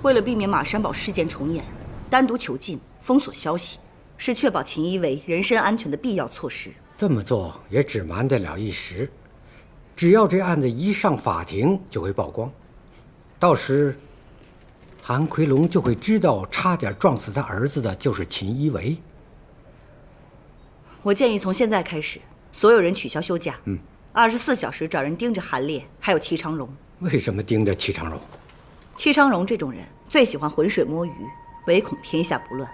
为了避免马山堡事件重演，单独囚禁、封锁消息，是确保秦一为人身安全的必要措施。这么做也只瞒得了一时，只要这案子一上法庭，就会曝光，到时韩奎龙就会知道差点撞死他儿子的就是秦一为。我建议从现在开始，所有人取消休假，24小时找人盯着韩烈，还有戚长荣。为什么盯着戚长荣？戚长荣这种人最喜欢浑水摸鱼，唯恐天下不乱。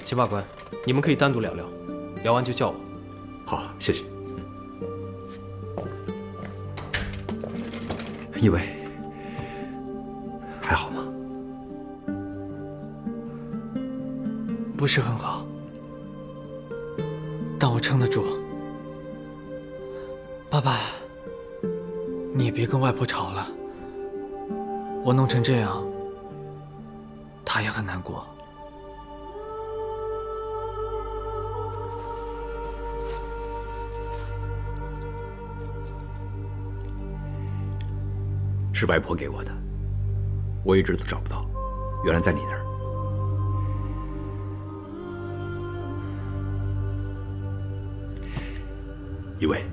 秦法官，你们可以单独聊聊，聊完就叫我。好，谢谢。一伟，还好吗？不是很好，但我撑得住。爸爸，你也别跟外婆吵了，我弄成这样，她也很难过。是外婆给我的，我一直都找不到，原来在你那儿。一伟，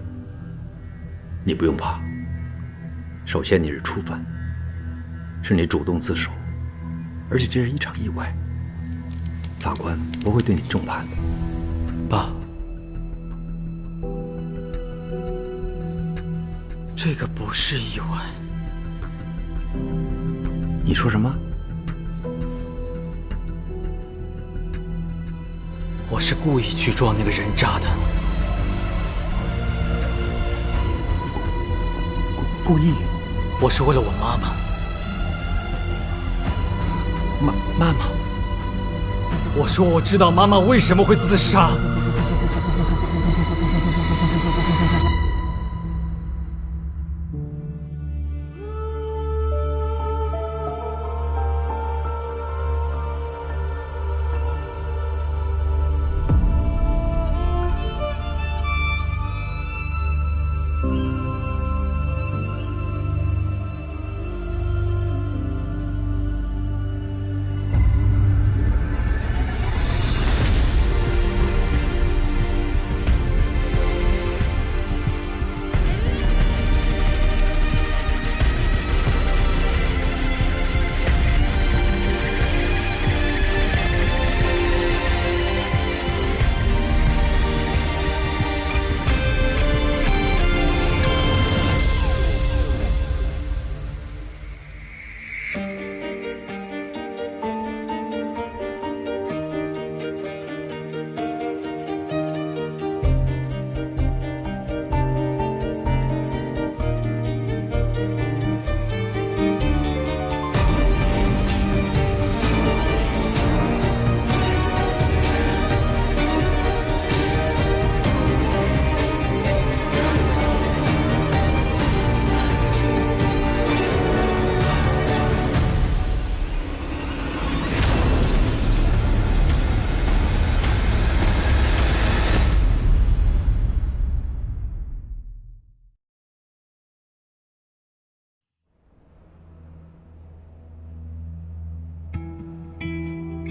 你不用怕。首先你是初犯，是你主动自首，而且这是一场意外，法官不会对你重判的。爸，这个不是意外。你说什么？我是故意去撞那个人渣的。故意？我是为了我妈妈。妈妈？我说我知道妈妈为什么会自杀。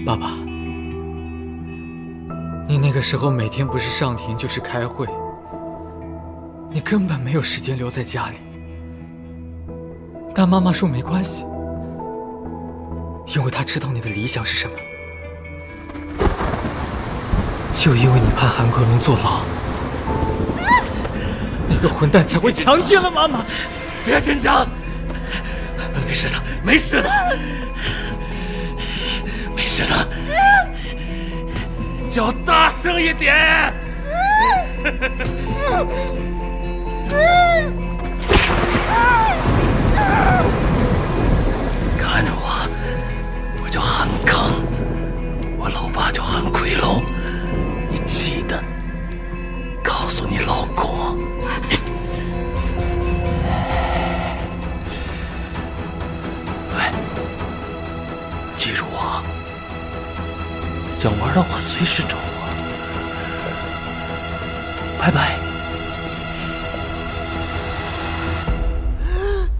爸爸，你那个时候每天不是上庭就是开会，你根本没有时间留在家里。但妈妈说没关系，因为她知道你的理想是什么。就因为你怕韩奎龙坐牢，那个混蛋才会强奸了妈妈。别紧张，没事的，没事的。没事的，叫大声一点！看着我，我叫韩康，我老爸叫韩奎龙，你记得告诉你老公。喂，记住我。想玩的话随时找我。拜拜。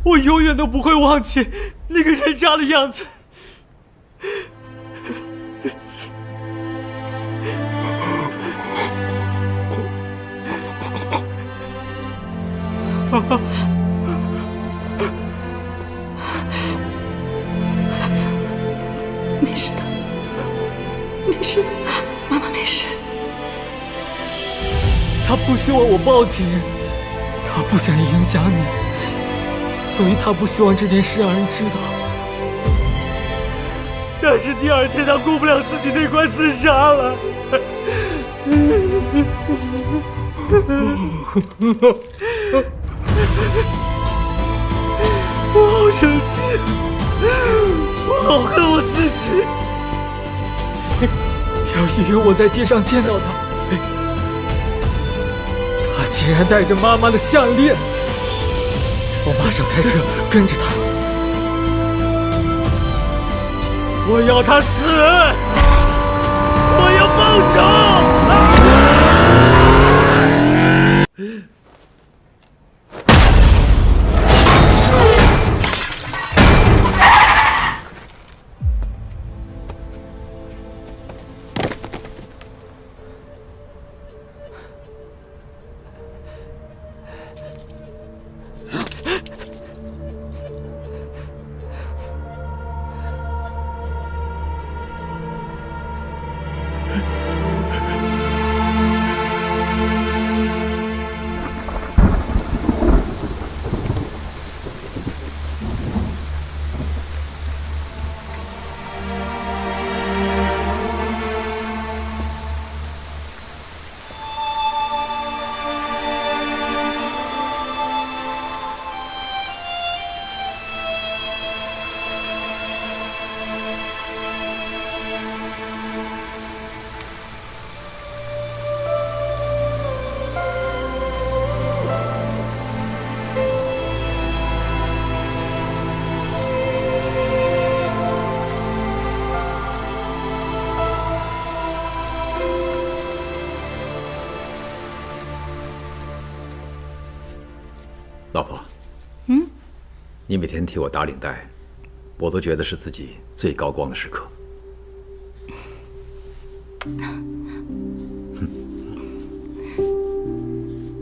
我永远都不会忘记那个人渣的样子。没事的，没事，妈妈没事。他不希望我报警，他不想影响你，所以他不希望这件事让人知道。但是第二天他过不了自己那关，自杀了。我好生气，我好恨我自己。有一天我在街上见到他，他竟然戴着妈妈的项链。我马上开车跟着他，我要他死，我要报仇！老婆，你每天替我打领带，我都觉得是自己最高光的时刻。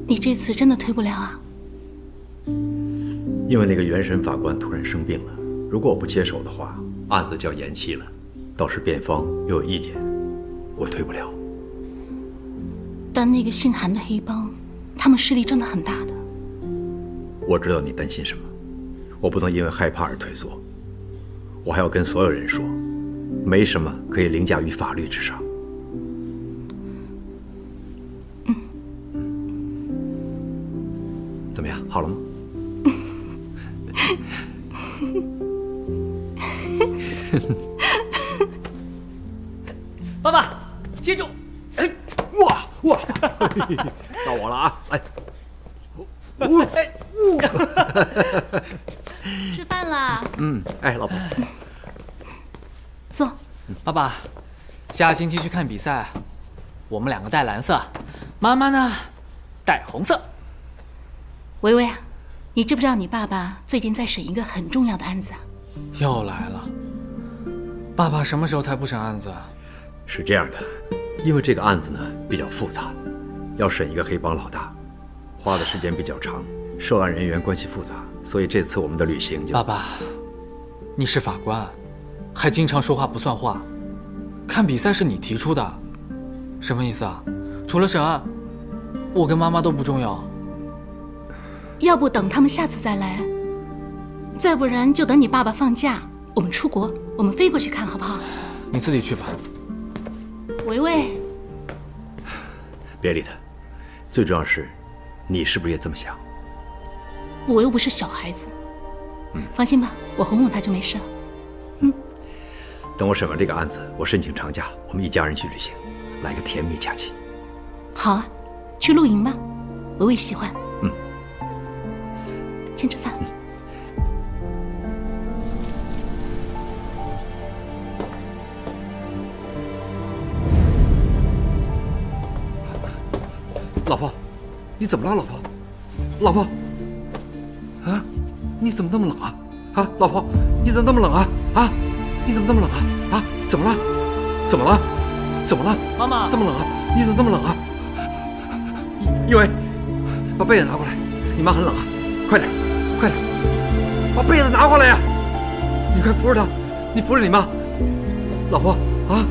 你这次真的退不了啊？因为那个原审法官突然生病了，如果我不接手的话，案子就要延期了，到时辩方又有意见，我退不了。但那个姓韩的黑帮，他们势力真的很大的。我知道你担心什么，我不能因为害怕而退缩。我还要跟所有人说，没什么可以凌驾于法律之上。怎么样，好了吗？爸爸，接住！哎，哇，到我了啊！来，吃饭啦。哎，老婆，坐。爸爸，下星期去看比赛，我们两个带蓝色，妈妈呢带红色。维维啊，你知不知道你爸爸最近在审一个很重要的案子啊？又来了，爸爸什么时候才不审案子啊？是这样的，因为这个案子呢比较复杂，要审一个黑帮老大，花的时间比较长，涉案人员关系复杂，所以这次我们的旅行就……爸爸，你是法官，还经常说话不算话，看比赛是你提出的，什么意思啊？除了审案，我跟妈妈都不重要？要不等他们下次再来，再不然就等你爸爸放假，我们出国，我们飞过去看好不好？你自己去吧。维维，别理他，最重要是，你是不是也这么想？我又不是小孩子。放心吧，我哄哄他就没事了。等我审完这个案子，我申请长假，我们一家人去旅行，来个甜蜜假期。好啊，去露营吧，维维喜欢。先吃饭。老婆，你怎么了，老婆？老婆，啊，你怎么那么冷啊？啊，老婆，你怎么那么冷啊？啊，你怎么那么冷啊？啊，怎么了？怎么了？怎么了？妈妈，这么冷啊？你怎么那么冷啊？一伟，把被子拿过来，你妈很冷啊，快点，快点，把被子拿过来呀！你快扶着她，你扶着你妈。老婆啊，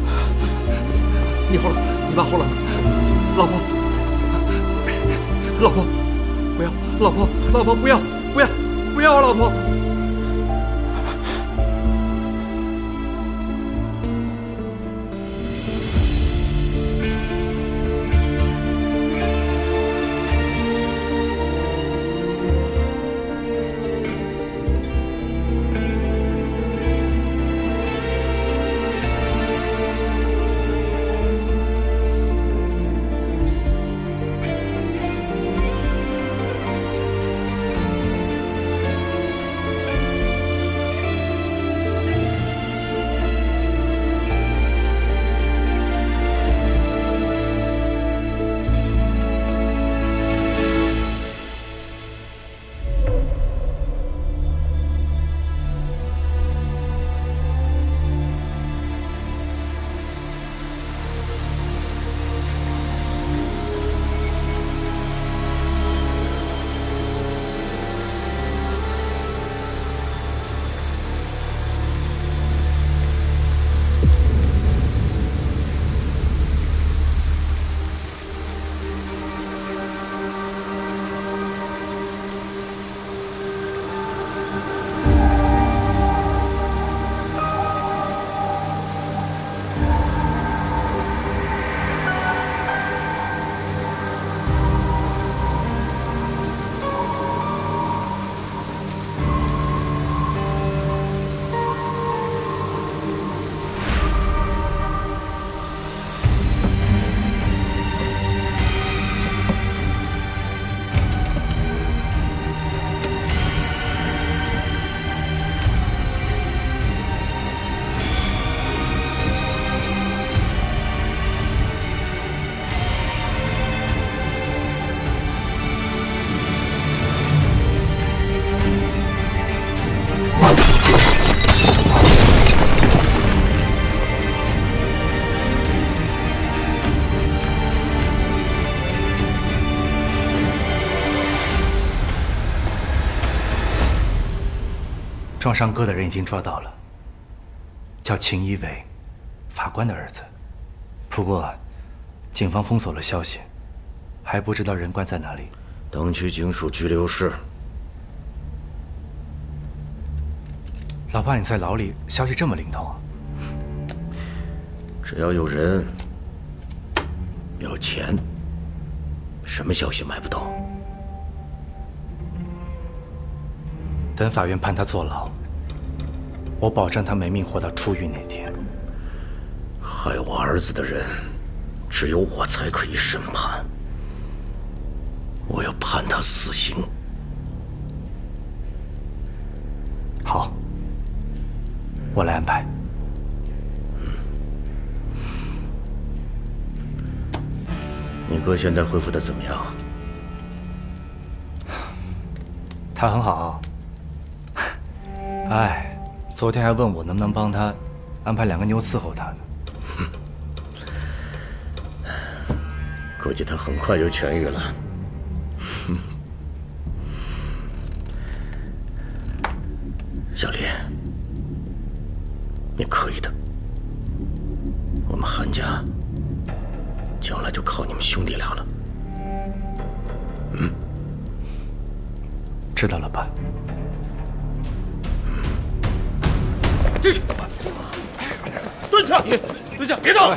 你好冷，你妈好冷。老婆，老婆，不要，老婆，老婆不要，不要，不要啊，老婆。撞伤哥的人已经抓到了，叫秦一伟，法官的儿子。不过，警方封锁了消息，还不知道人关在哪里。等去警署拘留室。老爸，你在牢里，消息这么灵通啊？只要有人，有钱，什么消息买不到？等法院判他坐牢，我保证他没命活到出狱那天。害我儿子的人，只有我才可以审判。我要判他死刑。好，我来安排。你哥现在恢复的怎么样？他很好。哎，昨天还问我能不能帮他安排2个妞伺候他呢。估计他很快就痊愈了。小丽，你可以的。我们韩家将来就靠你们兄弟俩了。知道了吧？继续，蹲下，蹲下，别动！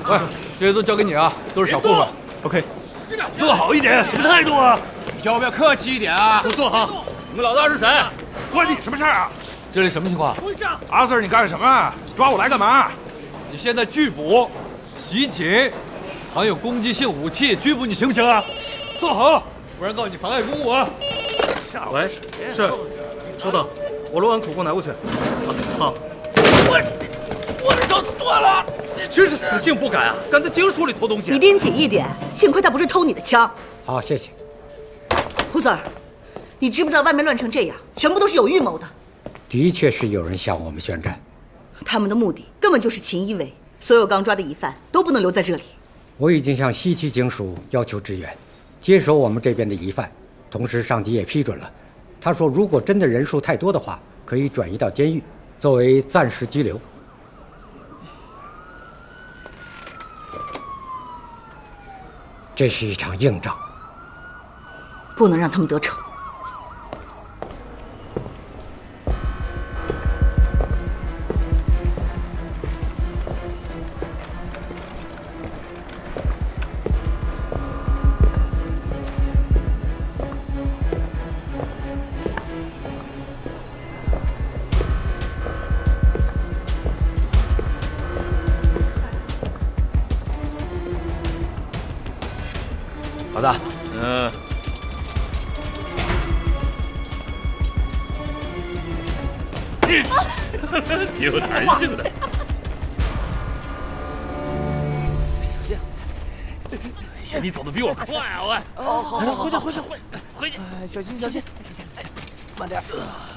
喂，这些都交给你啊，都是小混混。OK， 坐好一点，什么态度啊？要不要客气一点啊？都坐好。你们老大是谁？关你什么事儿啊？这里什么情况？蹲下！阿 Sir， 你干什么？抓我来干嘛？你现在拒捕、袭警，含有攻击性武器，拘捕你行不行啊？坐好，不然告你妨碍公务啊！喂，是，收到，我录完口供拿过去。好。我的手！断了！你真是死性不改啊！敢在经书里偷东西！你拎紧一点，幸亏他不是偷你的枪。好，谢谢。胡子儿，你知不知道外面乱成这样，全部都是有预谋的。的确是有人向我们宣战，他们的目的根本就是秦一伟，所有刚抓的疑犯都不能留在这里。我已经向西区警署要求支援，接手我们这边的疑犯，同时上级也批准了。他说，如果真的人数太多的话，可以转移到监狱，作为暂时拘留。这是一场硬仗，不能让他们得逞。老大，挺有弹性的。小心！哎呀，你走的比我快啊！喂，哦，好，回去！小心！慢点，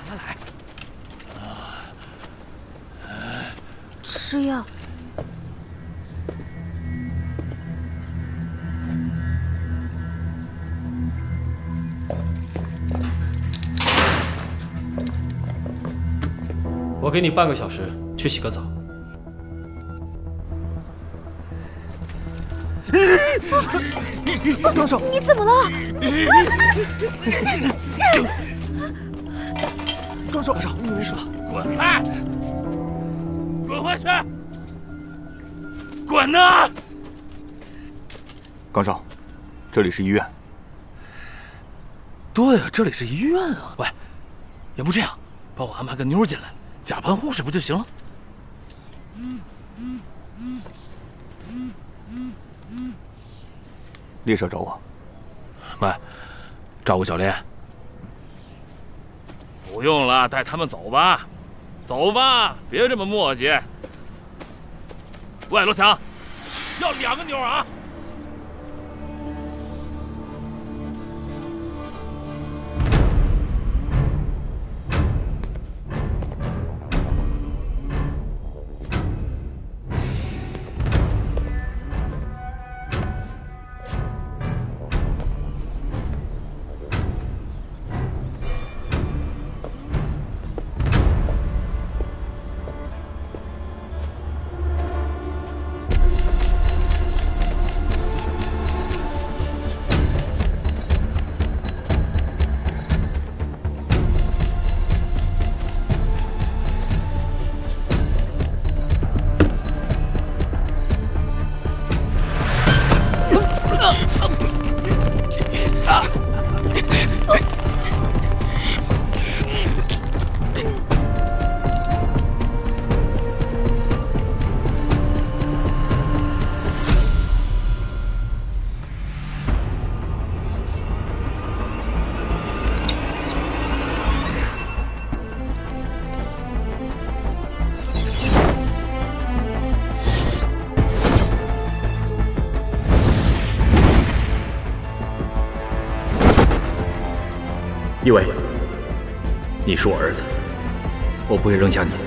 慢来。吃药。我给你半个小时去洗个澡。高手，你怎么了？高手，你没事吧？滚开！滚回去！滚呐！岗少，这里是医院。对啊，这里是医院啊。喂，要不这样，帮我安排个妞进来。假扮护士不就行了？猎舍找我。喂，照顾小莲。不用了，带他们走吧，别这么磨叽。喂，罗强，要2个妞啊！一伟，你是我儿子，我不会扔下你的，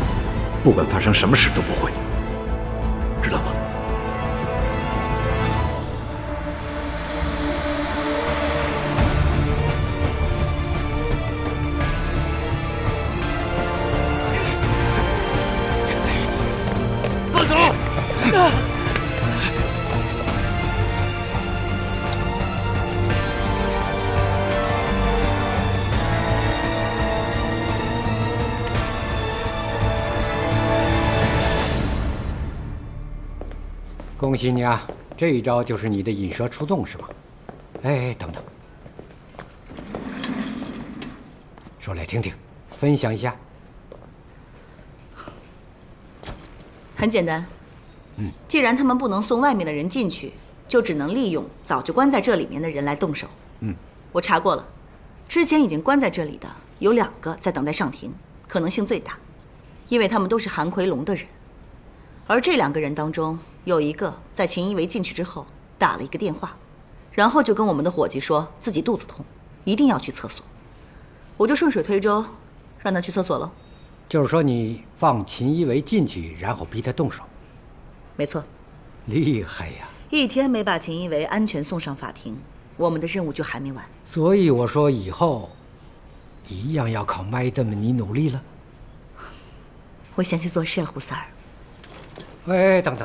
不管发生什么事都不会，知道吗？放手！恭喜你啊！这一招就是你的引蛇出洞是吗？哎，等等，说来听听，分享一下。很简单，既然他们不能送外面的人进去，就只能利用早就关在这里面的人来动手。我查过了，之前已经关在这里的有2个在等待上庭，可能性最大，因为他们都是韩奎龙的人。而这2个人当中，有一个在秦一围进去之后打了一个电话，然后就跟我们的伙计说自己肚子痛，一定要去厕所。我就顺水推舟，让他去厕所了。就是说你放秦一围进去，然后逼他动手。没错。厉害呀！一天没把秦一围安全送上法庭，我们的任务就还没完。所以我说以后一样要靠麦德们你努力了。我先去做事，胡三儿。哎，等，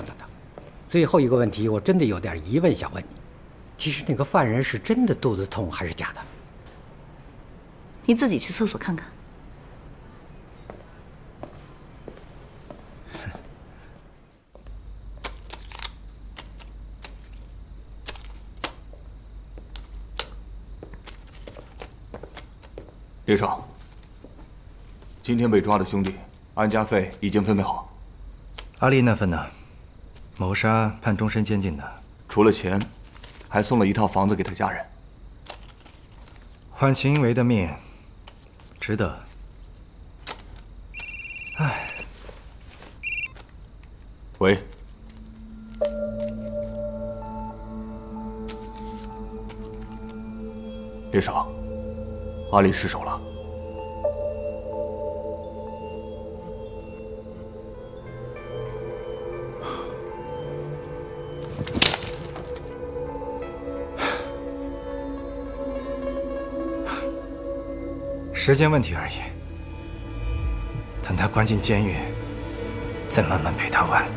最后一个问题，我真的有点疑问想问你。其实那个犯人是真的肚子痛还是假的？你自己去厕所看看。列少，今天被抓的兄弟安家费已经分配好。阿丽那份呢？谋杀判终身监禁的，除了钱，还送了一套房子给他家人。换秦一围的命，值得。唉。喂。列少，阿丽失手了。时间问题而已。等他关进监狱，再慢慢陪他玩。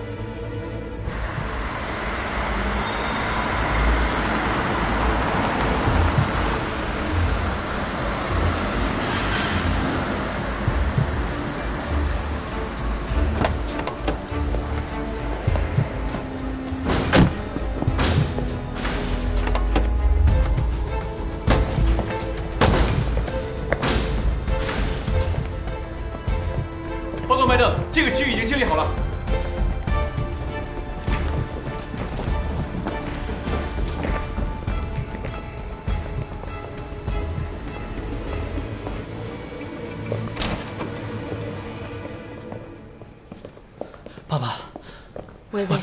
这个区域已经清理好了。爸爸，微微，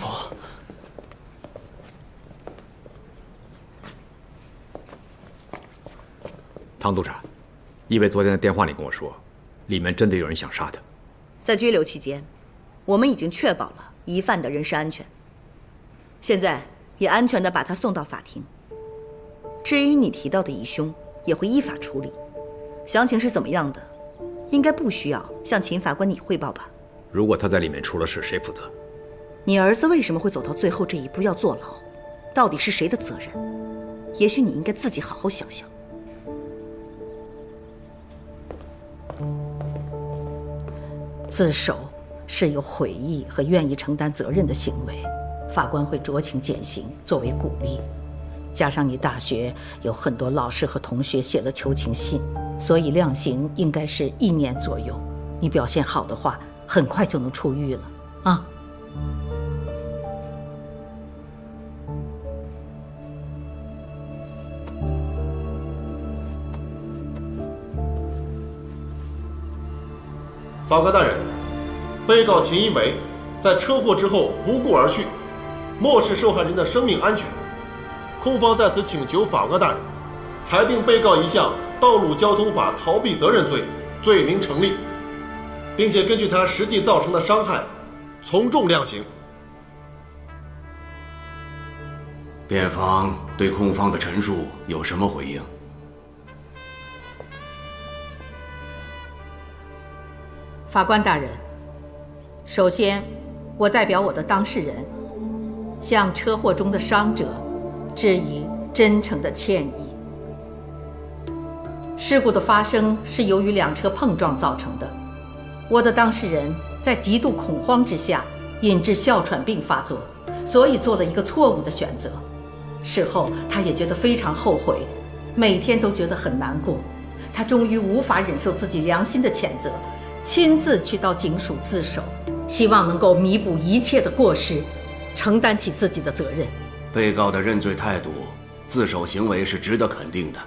唐督察，一伟昨天在电话里跟我说，里面真的有人想杀他。在拘留期间，我们已经确保了疑犯的人身安全，现在也安全地把他送到法庭。至于你提到的疑凶，也会依法处理。详情是怎么样的，应该不需要向秦法官你汇报吧？如果他在里面出了事，谁负责？你儿子为什么会走到最后这一步要坐牢？到底是谁的责任？也许你应该自己好好想想。自首是有悔意和愿意承担责任的行为，法官会酌情减刑作为鼓励。加上你大学有很多老师和同学写了求情信，所以量刑应该是1年左右。你表现好的话，很快就能出狱了啊。法官大人，被告秦一伟在车祸之后不顾而去，漠视受害人的生命安全。控方在此请求法官大人裁定被告一项道路交通法逃避责任罪，罪名成立，并且根据他实际造成的伤害，从重量刑。辩方对控方的陈述有什么回应？法官大人，首先，我代表我的当事人，向车祸中的伤者致以真诚的歉意。事故的发生是由于2车碰撞造成的，我的当事人在极度恐慌之下引致哮喘病发作，所以做了一个错误的选择。事后他也觉得非常后悔，每天都觉得很难过。他终于无法忍受自己良心的谴责，亲自去到警署自首，希望能够弥补一切的过失，承担起自己的责任。被告的认罪态度、自首行为是值得肯定的，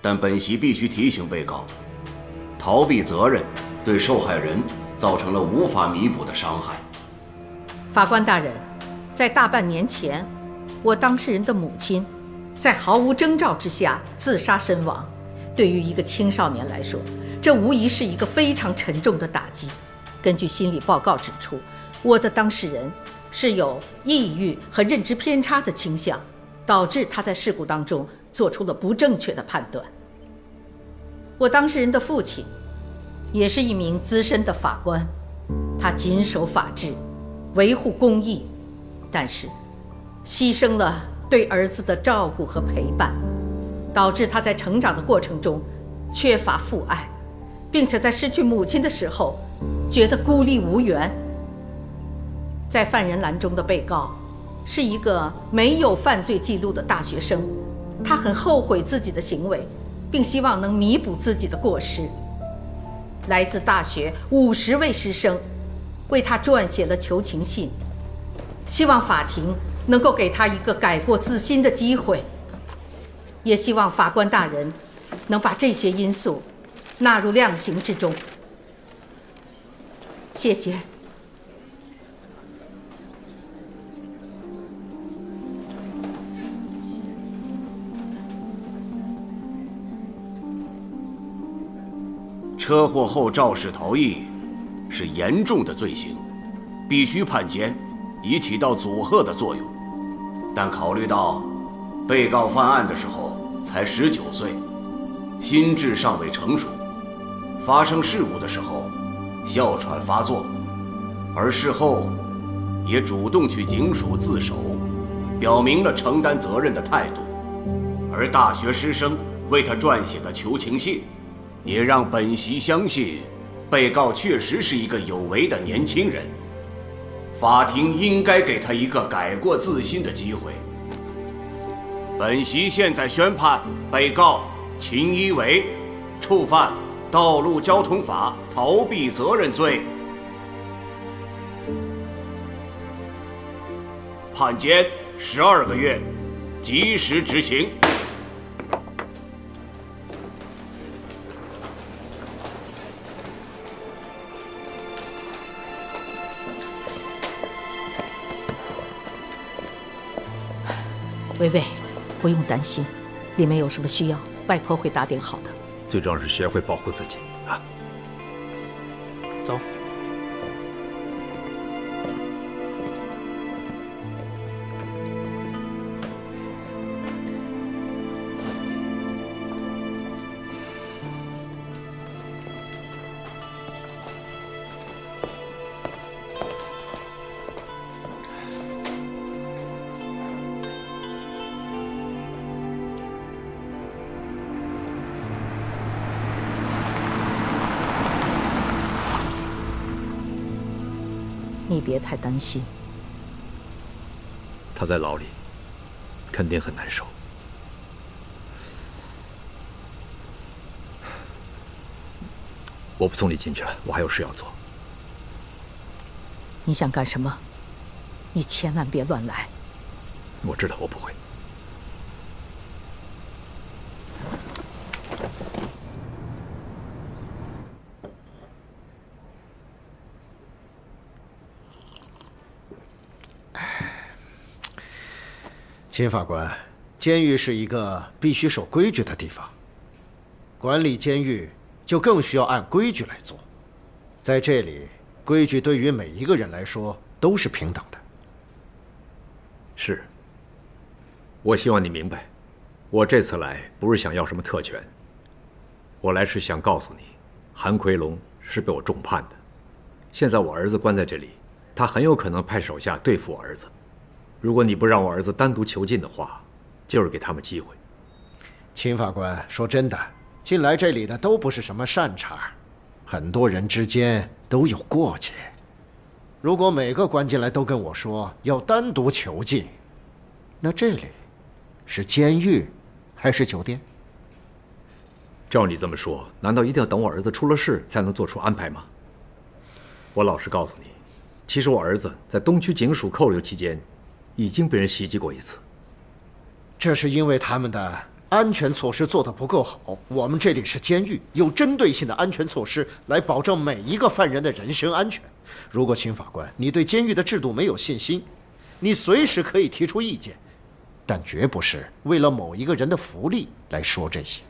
但本席必须提醒被告，逃避责任对受害人造成了无法弥补的伤害。法官大人，在大半年前，我当事人的母亲在毫无征兆之下自杀身亡。对于一个青少年来说，这无疑是一个非常沉重的打击。根据心理报告指出，我的当事人是有抑郁和认知偏差的倾向，导致他在事故当中做出了不正确的判断。我当事人的父亲也是一名资深的法官，他谨守法治，维护公义，但是牺牲了对儿子的照顾和陪伴，导致他在成长的过程中缺乏父爱，并且在失去母亲的时候觉得孤立无援。在犯人栏中的被告是一个没有犯罪记录的大学生，他很后悔自己的行为，并希望能弥补自己的过失。来自大学50位师生为他撰写了求情信，希望法庭能够给他一个改过自新的机会，也希望法官大人能把这些因素纳入量刑之中。谢谢。车祸后肇事逃逸是严重的罪行，必须判监，以起到阻吓的作用。但考虑到被告犯案的时候才19岁，心智尚未成熟，发生事故的时候哮喘发作，而事后也主动去警署自首，表明了承担责任的态度。而大学师生为他撰写的求情信，也让本席相信被告确实是一个有为的年轻人，法庭应该给他一个改过自新的机会。本席现在宣判被告秦一伟触犯道路交通法逃避责任罪，判监12个月，即时执行。薇薇，不用担心，里面有什么需要，外婆会打点好的。最重要是学会保护自己啊！走。你别太担心。他在牢里，肯定很难受。我不送你进去了，我还有事要做。你想干什么？你千万别乱来。我知道，我不会。秦法官，监狱是一个必须守规矩的地方，管理监狱就更需要按规矩来做。在这里，规矩对于每一个人来说都是平等的。是。我希望你明白，我这次来不是想要什么特权，我来是想告诉你，韩奎龙是被我重判的。现在我儿子关在这里，他很有可能派手下对付我儿子。如果你不让我儿子单独囚禁的话，就是给他们机会。秦法官，说真的，进来这里的都不是什么善茬，很多人之间都有过节。如果每个关进来都跟我说要单独囚禁，那这里是监狱还是酒店？照你这么说，难道一定要等我儿子出了事才能做出安排吗？我老实告诉你，其实我儿子在东区警署扣留期间已经被人袭击过一次。这是因为他们的安全措施做得不够好。我们这里是监狱，有针对性的安全措施来保证每一个犯人的人身安全。如果秦法官你对监狱的制度没有信心，你随时可以提出意见，但绝不是为了某一个人的福利来说这些。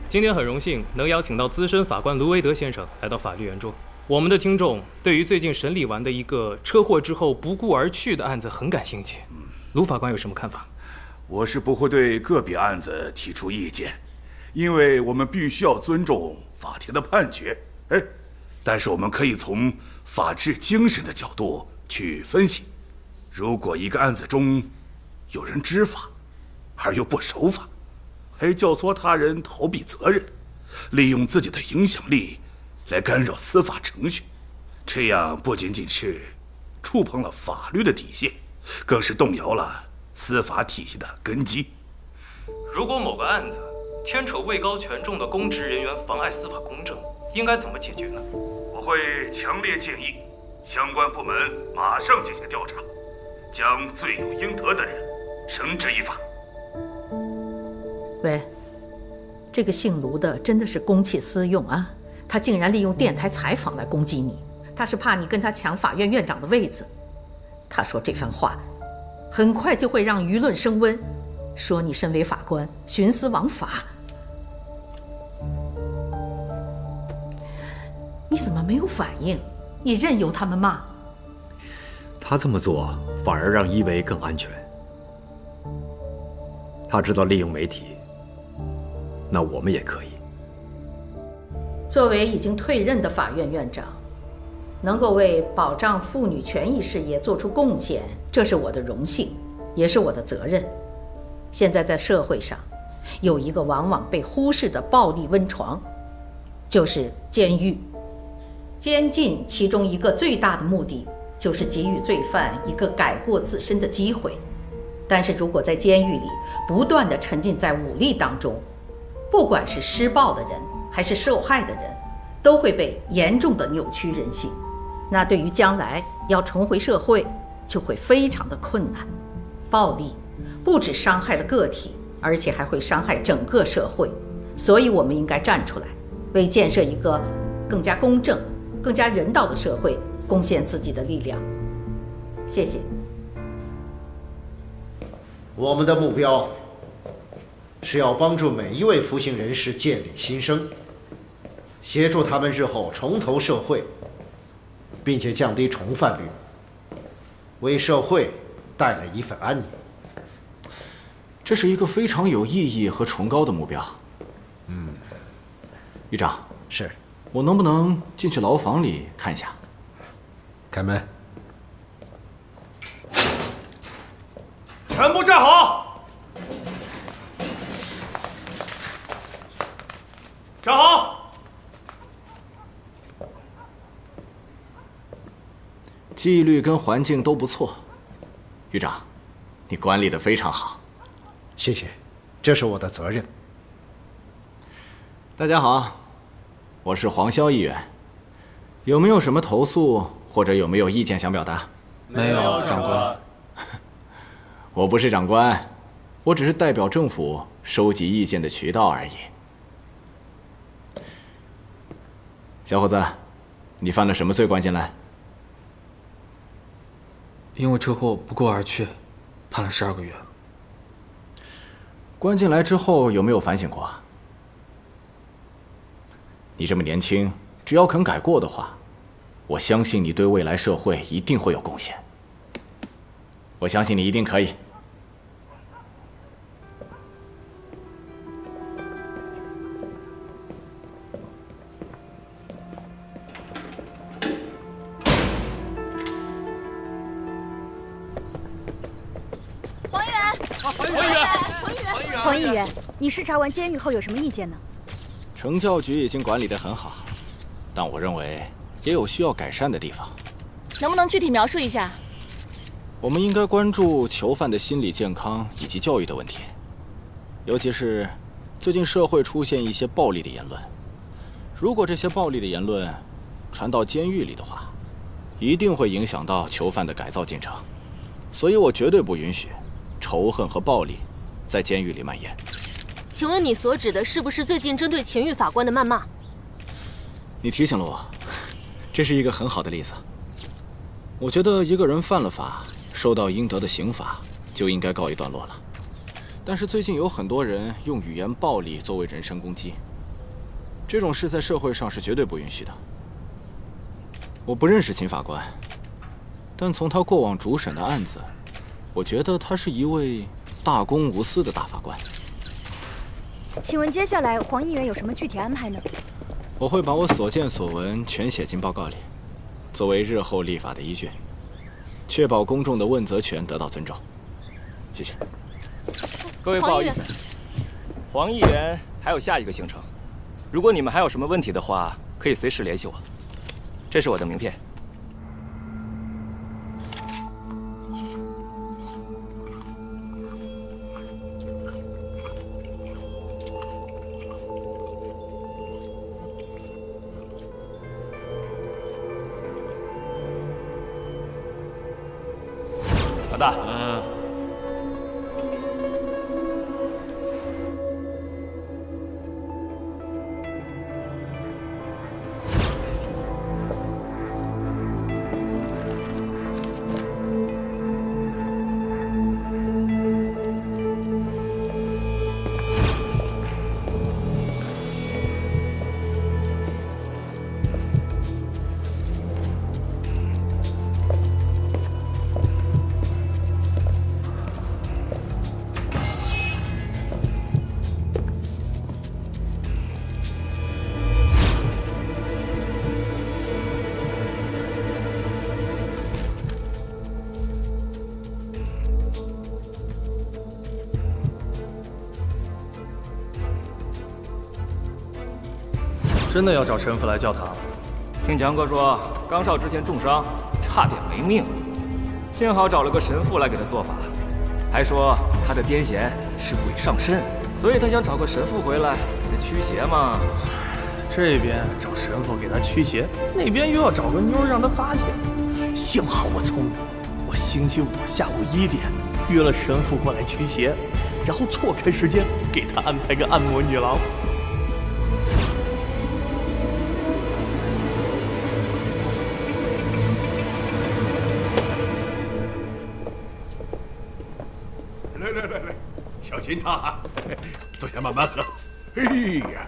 今天很荣幸能邀请到资深法官卢维德先生来到法律援助。我们的听众对于最近审理完的一个车祸之后不顾而去的案子很感兴趣。卢法官有什么看法？我是不会对个别案子提出意见，因为我们必须要尊重法庭的判决。但是我们可以从法治精神的角度去分析，如果一个案子中有人知法而又不守法，还教唆他人逃避责任，利用自己的影响力来干扰司法程序，这样不仅仅是触碰了法律的底线，更是动摇了司法体系的根基。如果某个案子牵扯位高权重的公职人员妨碍司法公正，应该怎么解决呢？我会强烈建议相关部门马上进行调查，将罪有应得的人绳之以法。喂，这个姓卢的真的是公器私用啊！他竟然利用电台采访来攻击你，他是怕你跟他抢法院院长的位子。他说这番话，很快就会让舆论升温，说你身为法官徇私枉法。你怎么没有反应？你任由他们骂？他这么做反而让伊维更安全。他知道利用媒体，那我们也可以。作为已经退任的法院院长，能够为保障妇女权益事业做出贡献，这是我的荣幸，也是我的责任。现在在社会上，有一个往往被忽视的暴力温床，就是监狱。监禁其中一个最大的目的，就是给予罪犯一个改过自身的机会。但是如果在监狱里不断地沉浸在武力当中，不管是施暴的人还是受害的人，都会被严重地扭曲人性。那对于将来要重回社会，就会非常的困难。暴力不只伤害了个体，而且还会伤害整个社会。所以我们应该站出来，为建设一个更加公正、更加人道的社会贡献自己的力量。谢谢。我们的目标是要帮助每一位服刑人士建立新生，协助他们日后重投社会，并且降低重犯率，为社会带来一份安宁。这是一个非常有意义和崇高的目标。狱长，是我能不能进去牢房里看一下？开门。全部站好！站好！纪律跟环境都不错，狱长，你管理得非常好。谢谢，这是我的责任。大家好，我是黄潇议员，有没有什么投诉或者有没有意见想表达？没有，长官。我不是长官，我只是代表政府收集意见的渠道而已。小伙子，你犯了什么罪关进来？因为车祸不顾而去，判了12个月。关进来之后有没有反省过？你这么年轻，只要肯改过的话，我相信你对未来社会一定会有贡献。我相信你一定可以。黄议员，你视察完监狱后有什么意见呢？惩教局已经管理得很好，但我认为也有需要改善的地方。能不能具体描述一下？我们应该关注囚犯的心理健康以及教育的问题，尤其是最近社会出现一些暴力的言论。如果这些暴力的言论传到监狱里的话，一定会影响到囚犯的改造进程。所以我绝对不允许仇恨和暴力在监狱里蔓延。请问你所指的是不是最近针对情欲法官的谩骂？你提醒了我，这是一个很好的例子。我觉得一个人犯了法，受到应得的刑罚，就应该告一段落了。但是最近有很多人用语言暴力作为人身攻击，这种事在社会上是绝对不允许的。我不认识秦法官，但从他过往主审的案子，我觉得他是一位大公无私的大法官。请问接下来黄议员有什么具体安排呢？我会把我所见所闻全写进报告里，作为日后立法的依据，确保公众的问责权得到尊重。谢谢。各位不好意思，黄议员还有下一个行程，如果你们还有什么问题的话，可以随时联系我。这是我的名片。老大，真的要找神父来教堂？听强哥说，刚少之前重伤，差点没命，幸好找了个神父来给他做法，还说他的癫痫是鬼上身，所以他想找个神父回来给他驱邪嘛。这边找神父给他驱邪，那边又要找个妞让他发泄。幸好我聪明，我星期5下午1点约了神父过来驱邪，然后错开时间给他安排个按摩女郎。来，小心他，坐下慢慢喝。哎呀，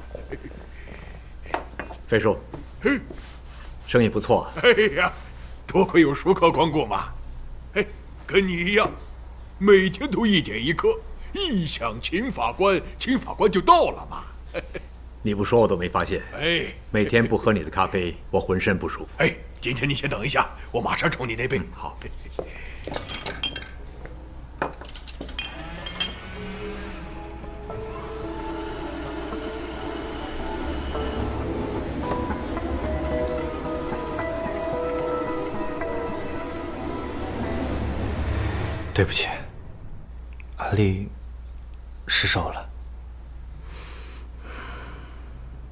飞叔，生意不错啊。哎呀，多亏有熟客光顾嘛。哎，跟你一样，每天都1点1刻，一响秦法官，秦法官就到了嘛。你不说我都没发现。哎，每天不喝你的咖啡，我浑身不舒服。哎，今天你先等一下，我马上冲你那杯。好。对不起，阿丽失手了。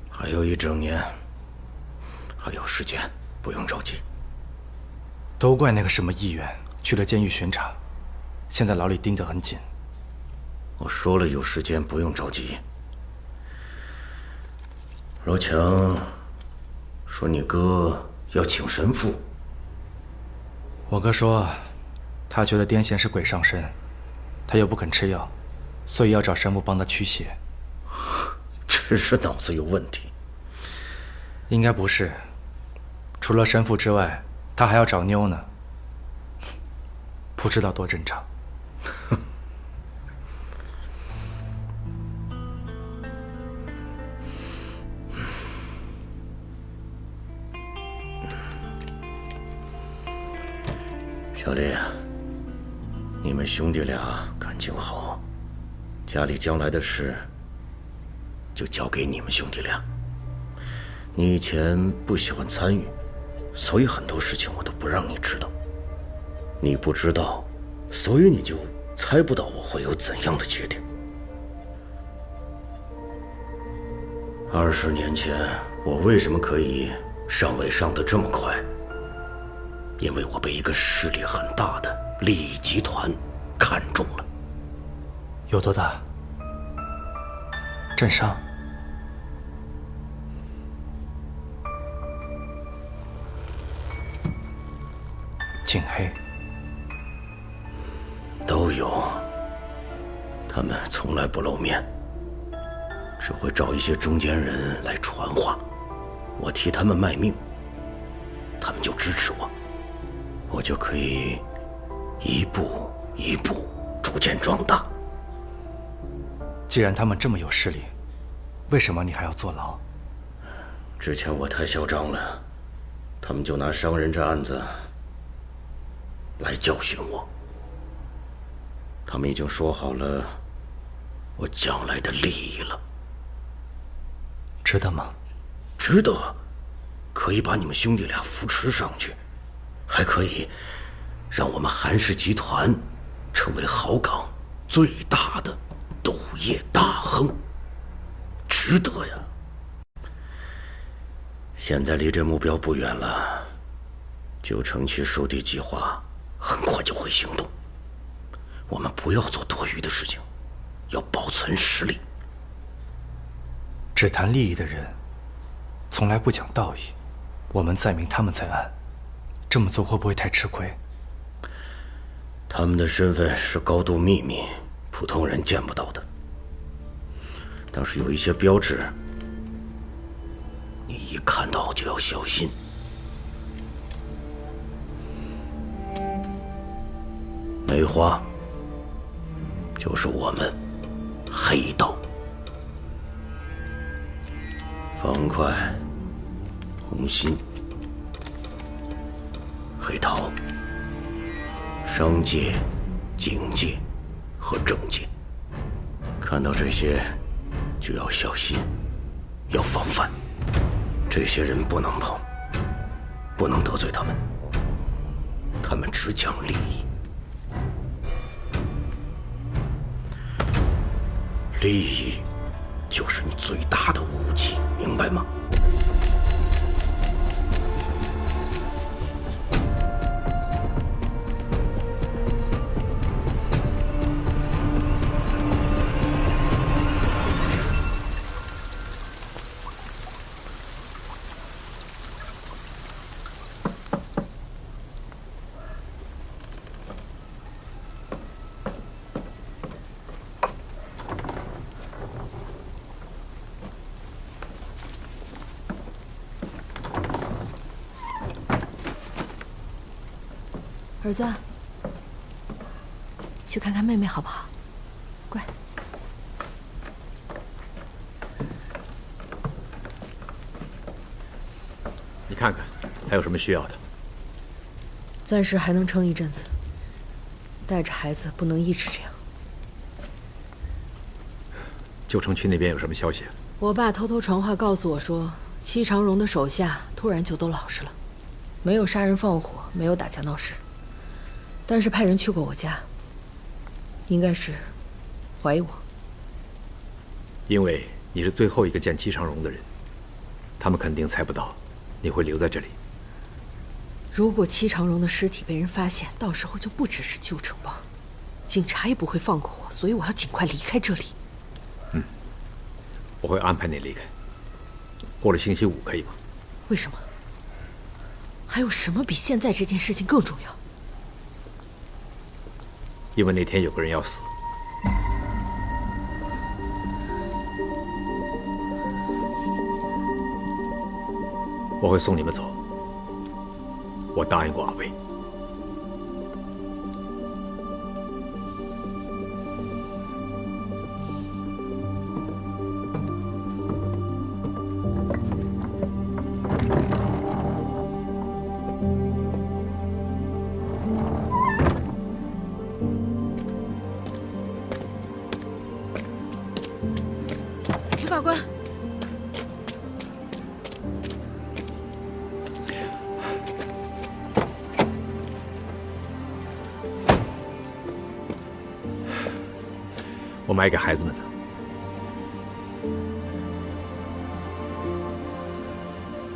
还有1整年，还有时间，不用着急。都怪那个什么议员去了监狱巡查，现在牢里盯得很紧。我说了有时间，不用着急。罗强说你哥要请神父。我哥说，他觉得癫痫是鬼上身，他又不肯吃药，所以要找神父帮他驱邪。真是脑子有问题。应该不是，除了神父之外，他还要找妞呢，不知道多正常。小丽，你们兄弟俩感情好，家里将来的事就交给你们兄弟俩。你以前不喜欢参与，所以很多事情我都不让你知道。你不知道，所以你就猜不到我会有怎样的决定。20年前，我为什么可以上位上得这么快？因为我被一个势力很大的利益集团看中了。有多大？镇上？景黑？都有。他们从来不露面，只会找一些中间人来传话，我替他们卖命，他们就支持我。我就可以一步一步逐渐壮大。既然他们这么有势力，为什么你还要坐牢？之前我太嚣张了，他们就拿伤人这案子来教训我。他们已经说好了我将来的利益了。值得吗？值得，可以把你们兄弟俩扶持上去。还可以让我们韩氏集团成为好港最大的赌业大亨，值得呀！现在离这目标不远了，旧城区收地计划很快就会行动。我们不要做多余的事情，要保存实力。只谈利益的人，从来不讲道义。我们在明，他们在暗。这么做会不会太吃亏？他们的身份是高度秘密，普通人见不到的。但是有一些标志，你一看到就要小心。梅花就是我们黑道，方块、红心、黑桃、商界、警界和政界，看到这些就要小心，要防范。这些人不能碰，不能得罪他们，他们只讲利益。利益就是你最大的武器，明白吗？儿子，去看看妹妹好不好？乖。你看看，还有什么需要的？暂时还能撑一阵子，带着孩子不能一直这样。旧城区那边有什么消息？我爸偷偷传话告诉我说，戚长荣的手下突然就都老实了，没有杀人放火，没有打架闹事。但是派人去过我家，应该是怀疑我。因为你是最后一个见戚长荣的人，他们肯定猜不到你会留在这里。如果戚长荣的尸体被人发现，到时候就不只是旧城帮，警察也不会放过我，所以我要尽快离开这里。我会安排你离开，过了星期5可以吗？为什么？还有什么比现在这件事情更重要？因为那天有个人要死。我会送你们走，我答应过阿威。秦法官，我买给孩子们的。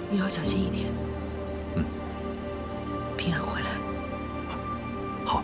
你要小心一点。嗯，平安回来。好。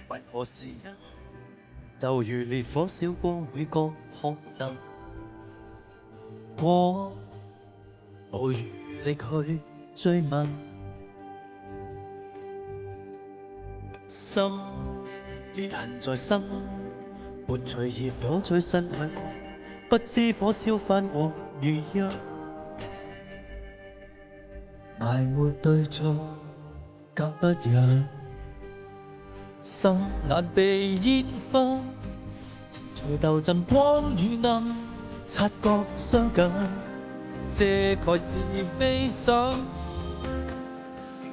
為何是一就如烈火燒光每個可能，我無餘力去追問，心裂痕在心，沒隨意火追身體，不知火燒翻我如一，埋沒對錯更不讓。心眼被煙花，隨鬥陣光與暗，察覺傷感，遮蓋是悲傷，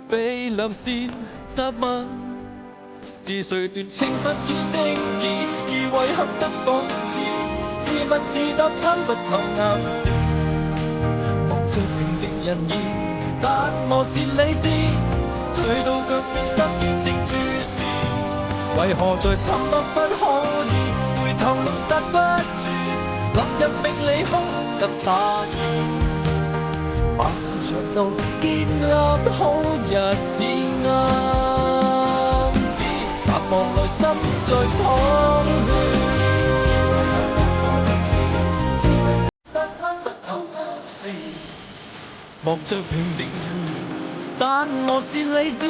被亮線責問，是誰斷情不見正義，而遺憾得諷刺，自問自答參不透暗，望着平靜人意，但我是理智，退到腳邊失願正注視。為何在沉默不可以回頭怒殺不住，臨入命理空更詫異，漫長路建立好日子啱知，盼望內心在淌血。望着平定人，但我是理智。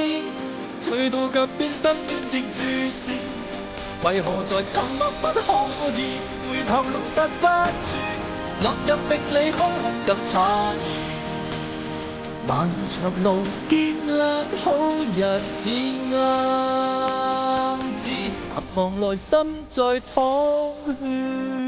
退到腳邊心亂正注視，為何在沉默不可以回頭怒殺不住，臨入命理空更詫異，漫長路建立好日子啱知，盼望內心在淌血。